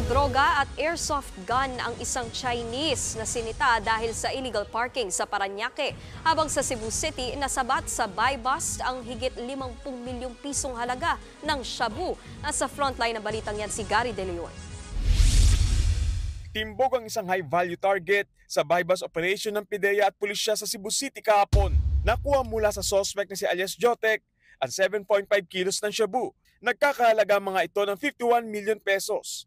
Droga at airsoft gun ang isang Chinese na sinita dahil sa illegal parking sa Parañaque. Habang sa Cebu City, nasabat sa buy bust ang higit 50 milyong pisong halaga ng shabu. Nasa frontline ng balitang yan si Gary De Leon. Timbog ang isang high-value target sa buy bust operation ng PIDEA at pulisya sa Cebu City kahapon. Nakuha mula sa suspect na si alias Jotek ang 7.5 kilos ng shabu. Nagkakahalaga mga ito ng 51 million pesos.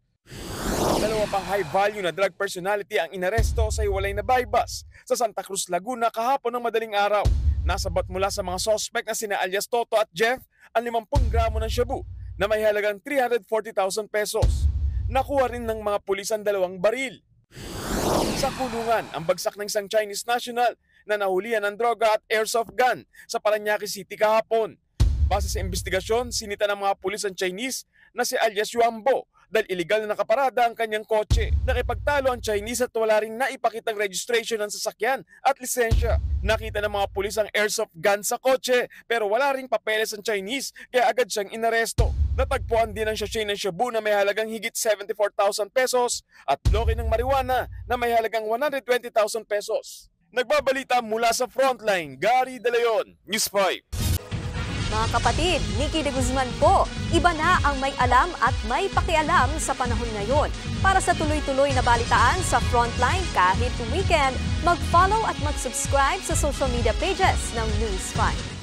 Dalawa pang high-value na drug personality ang inaresto sa hiwalay na buy bust sa Santa Cruz, Laguna kahapon ng madaling araw. Nasabat mula sa mga suspect na sina alias Toto at Jeff ang 50 gramo ng shabu na may halagang 340,000 pesos. Nakuha rin ng mga pulis ang 2 baril. Sa kulungan, ang bagsak ng isang Chinese national na nahulihan ng droga at airsoft gun sa Parañaque City kahapon. Base sa investigasyon, sinita ng mga pulis ang Chinese na si alias Yuambo dahil iligal na nakaparada ang kanyang kotse. Nakipagtalo ang Chinese at wala ring naipakitang registration ng sasakyan at lisensya. Nakita ng mga pulis ang airsoft gun sa kotse pero wala ring papeles ang Chinese kaya agad siyang inaresto. Natagpuan din ang sachet ng shabu na may halagang higit 74,000 pesos at bloke ng marijuana na may halagang 120,000 pesos. Nagbabalita mula sa Frontline, Gary De Leon, News 5. Mga kapatid, Nikki de Guzman po, iba na ang may alam at may pakialam sa panahon ngayon. Para sa tuloy-tuloy na balitaan sa Frontline kahit weekend, mag-follow at mag-subscribe sa social media pages ng News 5.